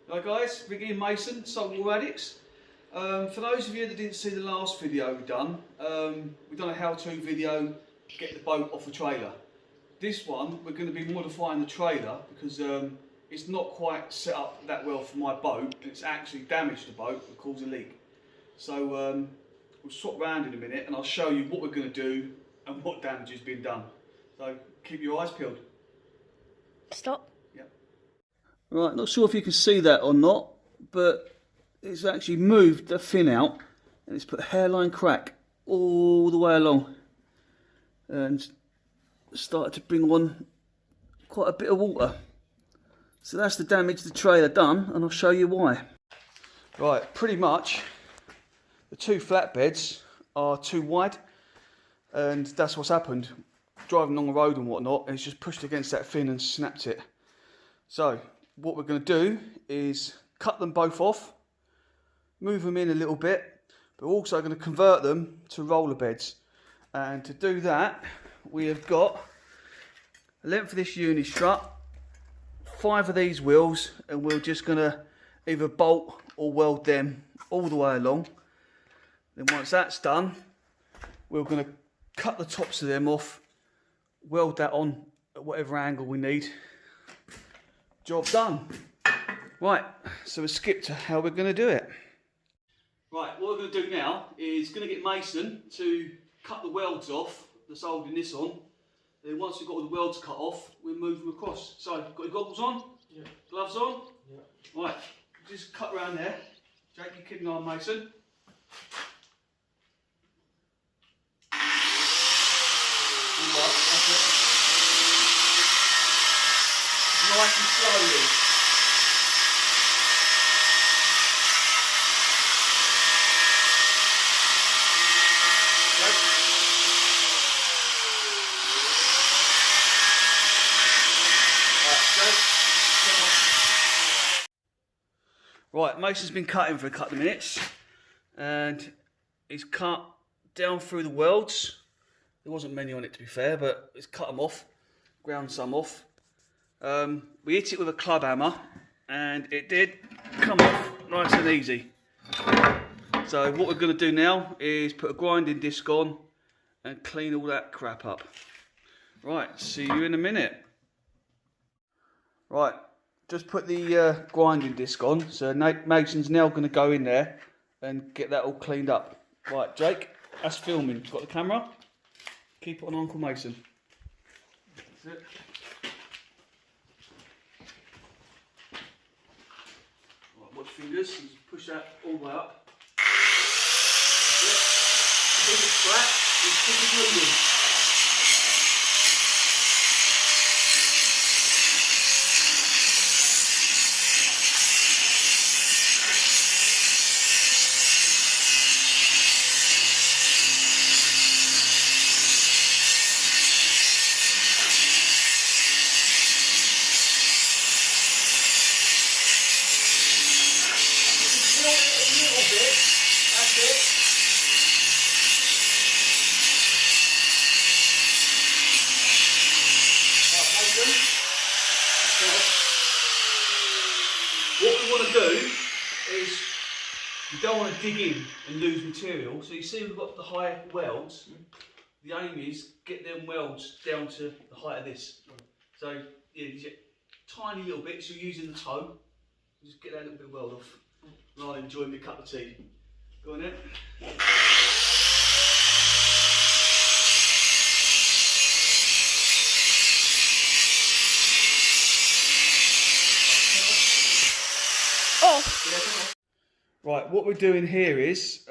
Hi guys, Rick Ian Mason, Salt Water Addicts. For those of you that didn't see the last video we've done a how-to video, get the boat off the trailer. This one, we're going to be modifying the trailer because it's not quite set up that well for my boat, and it's actually damaged the boat and caused a leak. So we'll swap round in a minute and I'll show you what we're going to do and what damage has been done. So keep your eyes peeled. Stop. Yep. Right, not sure if you can see that or not, but it's actually moved the fin out and it's put a hairline crack all the way along and started to bring on quite a bit of water. So that's the damage the trailer done, and I'll show you why. Right, pretty much the two flatbeds are too wide, and that's what's happened. Driving along the road and whatnot, and it's just pushed against that fin and snapped it. So what we're going to do is cut them both off, move them in a little bit, but we're also going to convert them to roller beds. And to do that, we have got a length of this uni strut, 5 of these wheels, and we're just going to either bolt or weld them all the way along. Then once that's done, we're going to cut the tops of them off, weld that on at whatever angle we need. Job done. Right, so we'll skip to how we're going to do it. Right, what we're going to do now is going to get Mason to cut the welds off that's holding this on. Then once we've got all the welds cut off, we'll move them across. So, got your goggles on? Yeah. Gloves on? Yeah. Right, just cut around there. Jake, you keep an eye on Mason. Nice and slowly. Right, Mason's been cutting for a couple of minutes and he's cut down through the welds. There wasn't many on it, to be fair, but he's cut them off, ground some off. We hit it with a club hammer and it did come off nice and easy. So what we're going to do now is put a grinding disc on and clean all that crap up. Right, see you in a minute. Right, just put the grinding disc on, so Mason's now going to go in there and get that all cleaned up. Right, Jake, that's filming. Got the camera? Keep it on Uncle Mason. That's it. Right, watch fingers, just push that all the way up. That's it. Keep it flat, just keep it moving. What we want to do is, you don't want to dig in and lose material. So you see we've got the high welds. The aim is get them welds down to the height of this. So yeah, you get tiny little bits. You're using the toe. Just get that little bit of weld off. And I'll enjoy my cup of tea. Go on then. Right, what we're doing here is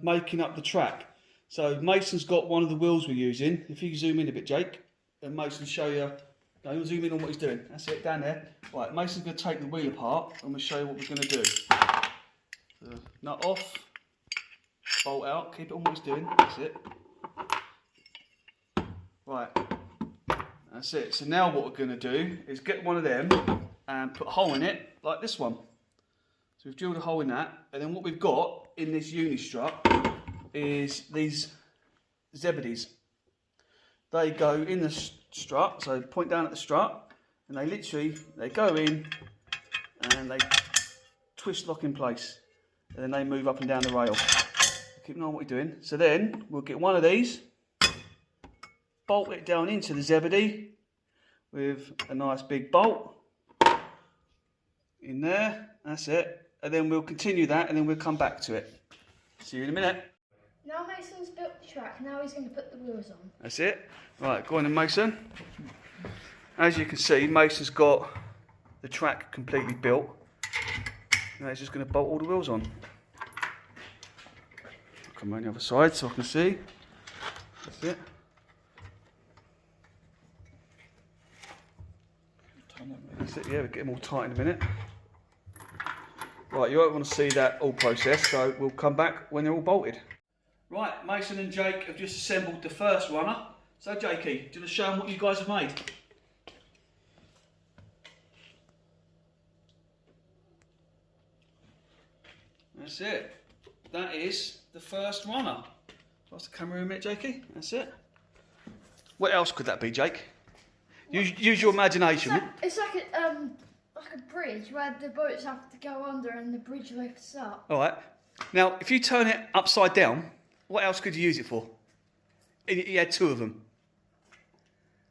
making up the track. So Mason's got one of the wheels we're using. If you can zoom in a bit, Jake, and Mason show you. No, you'll zoom in on what he's doing. That's it, down there. Right, Mason's going to take the wheel apart and we'll show you what we're going to do. So, nut off, bolt out, keep it on what he's doing. That's it. Right, that's it. So now what we're going to do is get one of them and put a hole in it like this one. So we've drilled a hole in that, and then what we've got in this uni strut is these Zebedees. They go in the strut, so point down at the strut, and they go in and they twist lock in place, and then they move up and down the rail. Keep an eye on what you're doing. So then we'll get one of these, bolt it down into the zebedee with a nice big bolt in there. That's it. And then we'll continue that, and then we'll come back to it. See you in a minute. Now Mason's built the track, now he's going to put the wheels on. That's it. Right, go on then, Mason. As you can see, Mason's got the track completely built. Now he's just going to bolt all the wheels on. Come around the other side so I can see. That's it. That's it, yeah, we'll get them all tight in a minute. Right, you won't want to see that all processed, so we'll come back when they're all bolted. Right, Mason and Jake have just assembled the first runner. So Jakey, do you want to show them what you guys have made? That's it. That is the first runner. Pass the camera in a minute, Jakey. That's it. What else could that be, Jake? Use your imagination. It's like a bridge where the boats have to go under and the bridge lifts up. All right. Now, if you turn it upside down, what else could you use it for? You had two of them.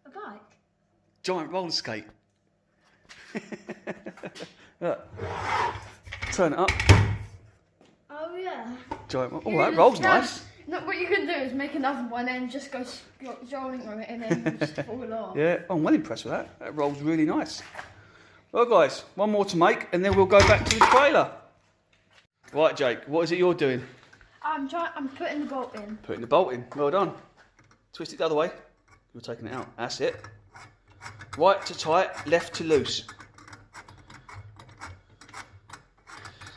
A bike? Giant roller skate. Look. Turn it up. Oh yeah. Giant. Oh, that rolls nice. No, what you can do is make another one and just go rolling on it and then just fall off. Yeah, I'm well impressed with that. That rolls really nice. Well, guys, one more to make, and then we'll go back to the trailer. Right, Jake, what is it you're doing? I'm putting the bolt in. Putting the bolt in. Well done. Twist it the other way. You're taking it out. That's it. Right to tight, left to loose.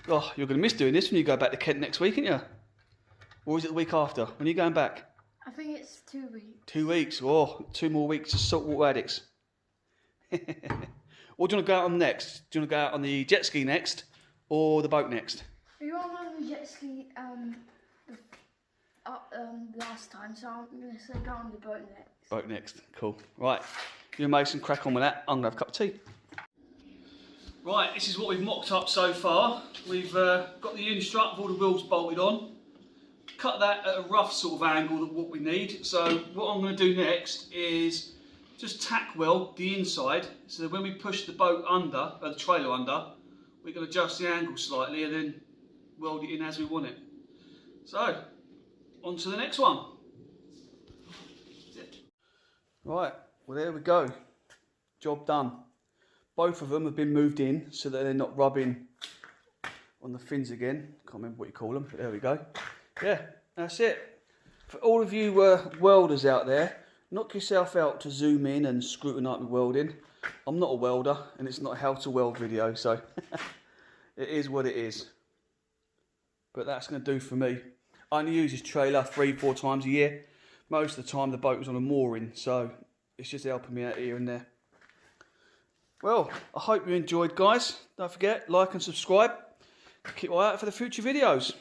Oh, you're going to miss doing this when you go back to Kent next week, aren't you? Or is it the week after? When are you going back? I think it's 2 weeks. 2 weeks. Oh, 2 more weeks as saltwater addicts. What do you want to go out on next? Do you want to go out on the jet ski next or the boat next? We were on the jet ski last time, so I'm going to say go on the boat next. Boat next. Cool. Right. You and Mason crack on with that. I'm going to have a cup of tea. Right, this is what we've mocked up so far. We've got the unistrut with all the wheels bolted on. Cut that at a rough sort of angle of what we need. So what I'm going to do next is just tack weld the inside, so that when we push the boat under, or the trailer under, we can adjust the angle slightly and then weld it in as we want it. So, on to the next one. Right, well there we go. Job done. Both of them have been moved in so that they're not rubbing on the fins again. Can't remember what you call them, but there we go. Yeah, that's it. For all of you welders out there, knock yourself out to zoom in and scrutinise my welding. I'm not a welder, and it's not a how to weld video, so it is what it is. But that's going to do for me. I only use this trailer 3-4 times a year. Most of the time the boat was on a mooring, so it's just helping me out here and there. Well, I hope you enjoyed, guys. Don't forget, like and subscribe. Keep an eye out for the future videos.